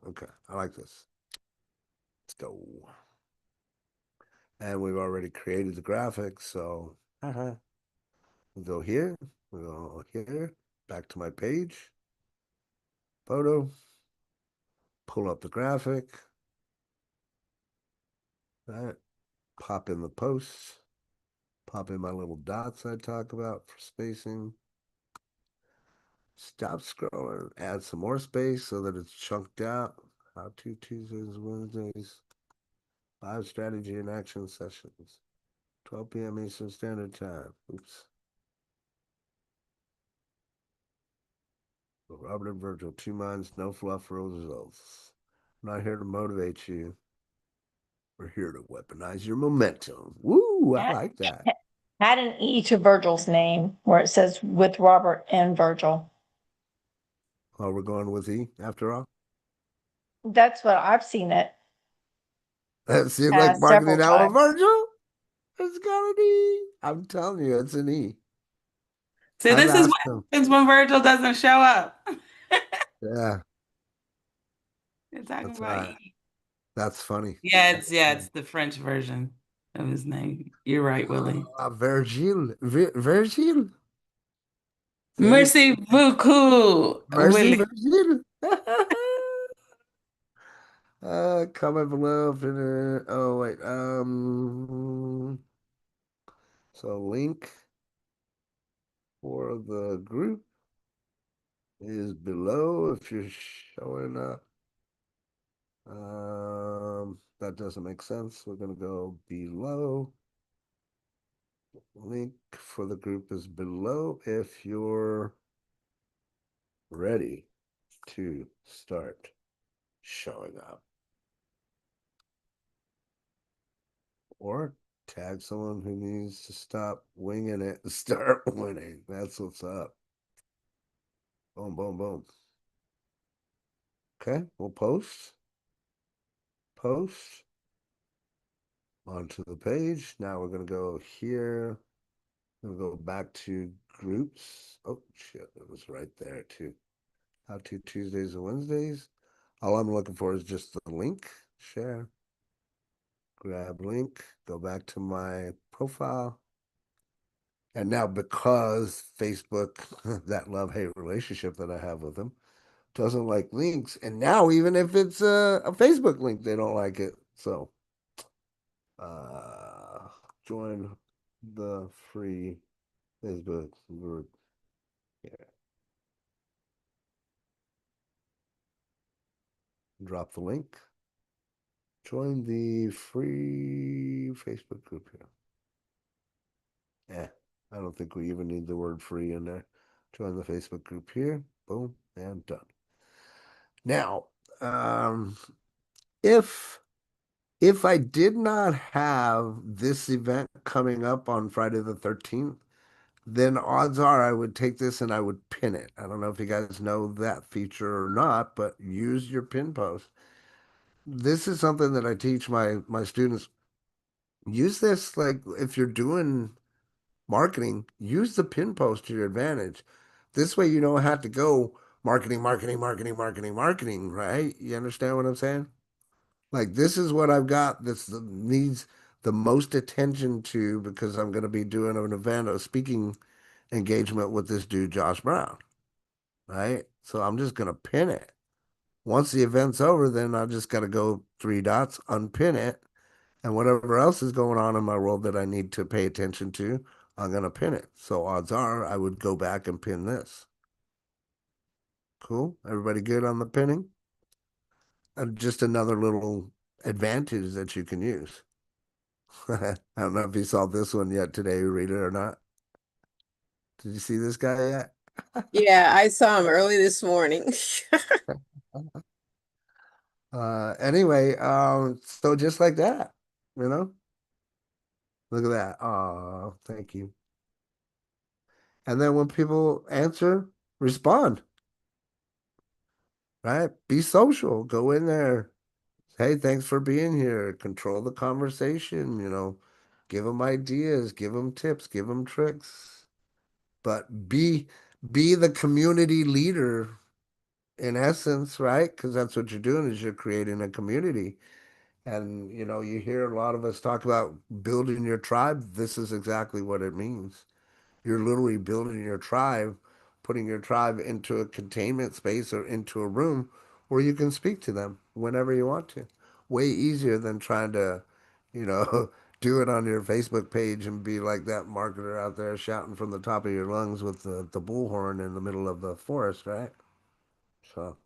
Okay, I like this. Let's go. And we've already created the graphic, so we go here, we go here, back to my page, photo, pull up the graphic, right? Pop in the posts, pop in my little dots I talk about for spacing. Stop scrolling, add some more space so that it's chunked out. How to Tuesdays, Wednesdays, 5 strategy and action sessions, 12 p.m. Eastern Standard Time. Oops. Robert and Virgil, 2 minds, no fluff, real results. I'm not here to motivate you. We're here to weaponize your momentum. Woo, I like that. Add an E to Virgil's name where it says with Robert and Virgil. Oh, we're going with E after all. That's what I've seen it. That seems like Several marketing out of times. Virgil. It's got an E. I'm telling you, it's an E. See, I've this is asked what him. happens when Virgil doesn't show up. Yeah, You're talking that's about right. That's funny. it's the French version of his name. You're right, Willie. Virgil. Virgil. Merci beaucoup, Mercy, Willie. Virgil. Comment below. Oh, wait. So link for the group is below if you're showing up. That doesn't make sense. We're gonna go below. Link for the group is below if you're ready to start showing up. Or tag someone who needs to stop winging it and start winning. That's what's up. Boom, boom, boom. Okay, we'll post. Post onto the page. Now we're gonna go here. We'll go back to groups. Oh shit, it was right there too. How to Tuesdays and Wednesdays. All I'm looking for is just the link. Share. Grab link. Go back to my profile. And now because Facebook, that love-hate relationship that I have with them, doesn't like links. And now even if it's a Facebook link, they don't like it. So join the free Facebook group. Yeah. Drop the link. Join the free Facebook group here. I don't think we even need the word free in there. Join the Facebook group here. Boom, and done. Now, if I did not have this event coming up on Friday the 13th, then odds are I would take this and I would pin it. I don't know if you guys know that feature or not, but use your pin post. this is something that I teach my students. Use this like if you're doing marketing, use the pin post to your advantage. This way you don't have to go marketing, marketing, marketing, marketing, marketing, right? You understand what I'm saying? Like this is what I've got needs the most attention to because I'm going to be doing an event, a speaking engagement with this dude, Josh Brown, right? So I'm just going to pin it. Once the event's over, then I just got to go three dots, unpin it, and whatever else is going on in my world that I need to pay attention to, I'm going to pin it. So odds are I would go back and pin this. Cool. Everybody good on the pinning? And just another little advantage that you can use. I don't know if you saw this one yet today, read it or not. Did you see this guy yet? Yeah, I saw him early this morning. Anyway, so just like that, you know? Look at that. Oh, thank you. And then when people answer, respond, right? Be social. Go in there. Hey, thanks for being here. Control the conversation, give them ideas, give them tips, give them tricks. But be the community leader in essence, right? Because that's what you're doing is you're creating a community. And you hear a lot of us talk about building your tribe. This is exactly what it means. You're literally building your tribe, putting your tribe into a containment space or into a room where you can speak to them whenever you want to. Way easier than trying to, you know, do it on your Facebook page and be like that marketer out there shouting from the top of your lungs with the bullhorn in the middle of the forest, right? So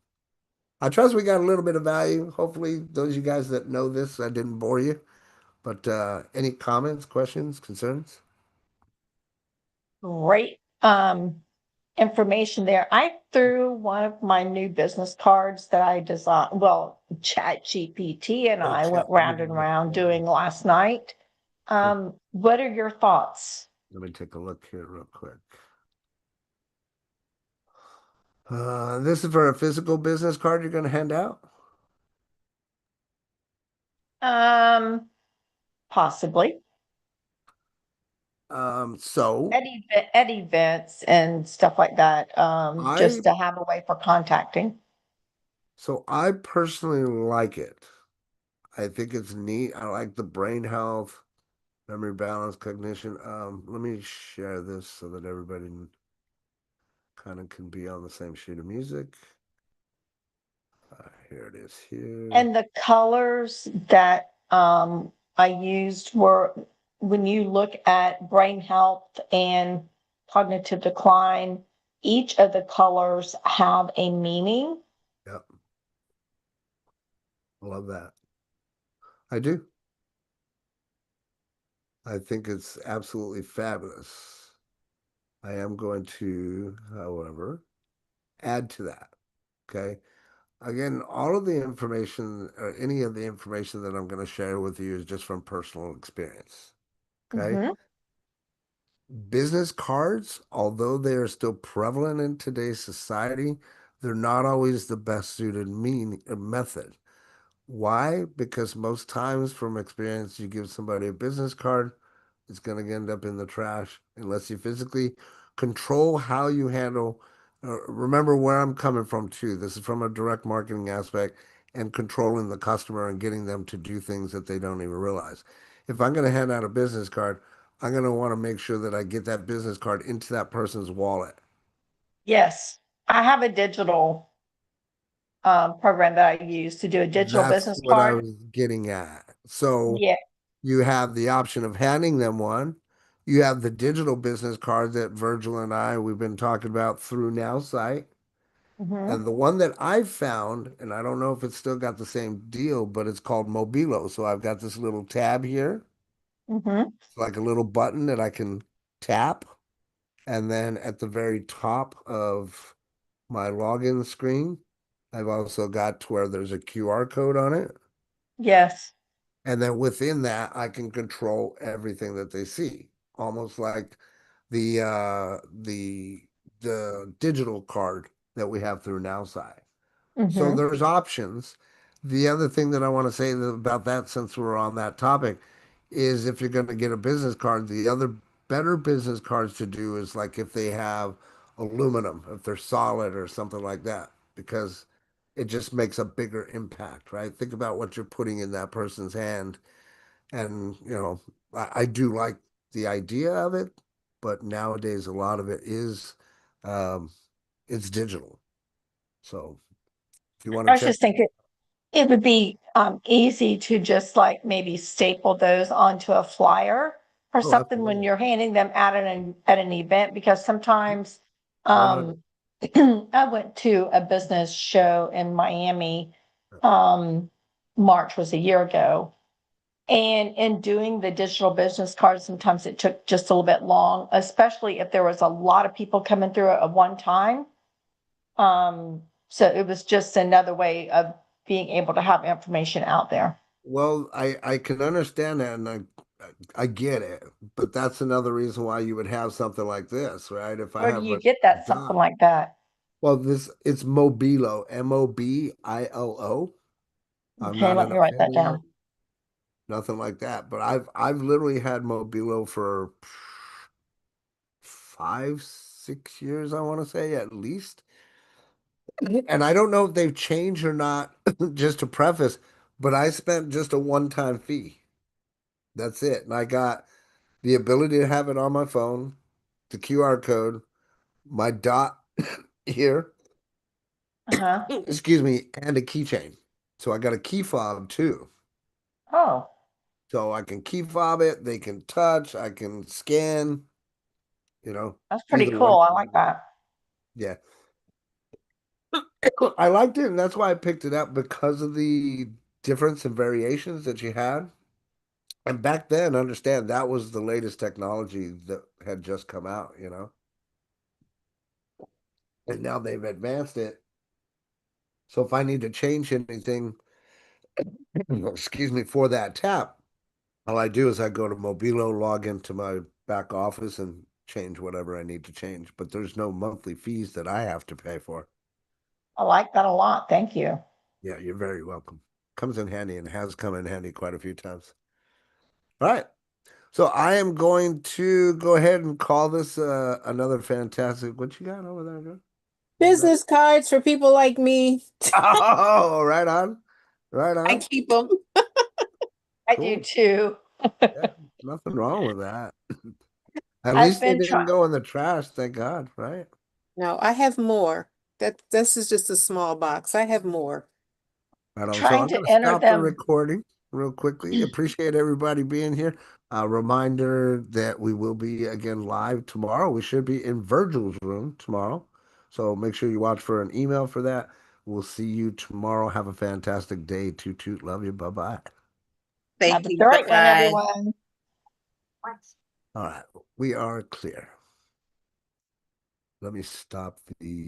I trust we got a little bit of value. Hopefully, those of you guys that know this, I didn't bore you. But any comments, questions, concerns? Great information there. I threw one of my new business cards that I designed, well, Chat GPT and Oh, I went Chat, round and round doing last night. What are your thoughts? Let me take a look here real quick. This is for a physical business card you're going to hand out? Possibly So at events and stuff like that, I just to have a way for contacting. so I personally like it. I think it's neat. I like the brain health, memory balance, cognition. Let me share this so that everybody kind of can be on the same sheet of music. Here it is here. And the colors that I used were, when you look at brain health and cognitive decline, each of the colors have a meaning. Yep. I love that. I do. I think it's absolutely fabulous. I am going to, however, add to that. Okay. Again, all of the information or any of the information that I'm going to share with you is just from personal experience. Okay. Mhm. Business cards, although they are still prevalent in today's society, they're not always the best suited method. Why? Because most times from experience, you give somebody a business card, it's going to end up in the trash unless you physically control how you handle. Remember where I'm coming from too. This is from a direct marketing aspect and controlling the customer and getting them to do things that they don't even realize. If I'm going to hand out a business card, I'm going to want to make sure that I get that business card into that person's wallet. Yes, I have a digital program that I use to do a digital That's business what I card. was getting at. So Yeah. you have the option of handing them one. You have the digital business card that Virgil and we've been talking about through Now Site. Mhm. And the one that I've found, and I don't know if it's still got the same deal, but it's called Mobilo. So I've got this little tab here. Mhm. It's like a little button that I can tap. And then at the very top of my login screen, I've also got to where there's a QR code on it. Yes. And then within that, I can control everything that they see, almost like the the digital card that we have through NowSci. So Mhm. there's options. The other thing that I want to say about that, since we're on that topic, is if you're going to get a business card, the other better business cards to do is like if they have aluminum, if they're solid or something like that, because it just makes a bigger impact, right? Think about what you're putting in that person's hand. And, I do like the idea of it, but nowadays a lot of it is, um, it's digital. So if you want I to was check. just thinking it would be easy to just like maybe staple those onto a flyer or Oh, something when absolutely. you're handing them out at an event, because sometimes One I went to a business show in Miami. March was a year ago. And in doing the digital business cards, sometimes it took just a little bit long, especially if there was a lot of people coming through at one time. So it was just another way of being able to have information out there. Well, I can understand that, and I get it, but that's another reason why you would have something like this, right? If I Where do have you a get that, something dot, like that? well, this it's Mobilo, Mobilo. I'm Okay, not let an me write that affiliate, down. nothing like that, but I've literally had Mobilo for 5, 6 years, I want to say at least. And I don't know if they've changed or not, just to preface, but I spent just a one-time fee. That's it. And I got the ability to have it on my phone, the QR code, my dot here, Uh-huh. excuse me, and a keychain. So I got a key fob too. Oh, So I can key fob it, they can touch, I can scan, that's pretty either way. cool. I like that. Yeah. I liked it, and that's why I picked it up because of the difference and variations that you had. And back then, understand that was the latest technology that had just come out. And now they've advanced it. So if I need to change anything, excuse me, for that tap, all I do is I go to Mobilo, log into my back office and change whatever I need to change. But there's no monthly fees that I have to pay for. I like that a lot. Thank you. Yeah, you're very welcome. Comes in handy and has come in handy quite a few times. All right. So I am going to go ahead and call this another fantastic. What you got over there, Joe? Business cards for people like me. Oh, right on. Right I on. keep them. I do Cool. too. Yeah, nothing wrong with that. At I've least they been didn't trying. go in the trash, thank God, right? No, I have more. This is just a small box. I have more. Right on. So Trying I'm to gonna enter stop the them. recording real quickly. Appreciate everybody being here. A reminder that we will be again live tomorrow. We should be in Virgil's room tomorrow. So make sure you watch for an email for that. We'll see you tomorrow. Have a fantastic day. Toot toot. Love you. Bye-bye. Have Thank a you. great one, Bye-bye. everyone. All right. We are clear. Let me stop the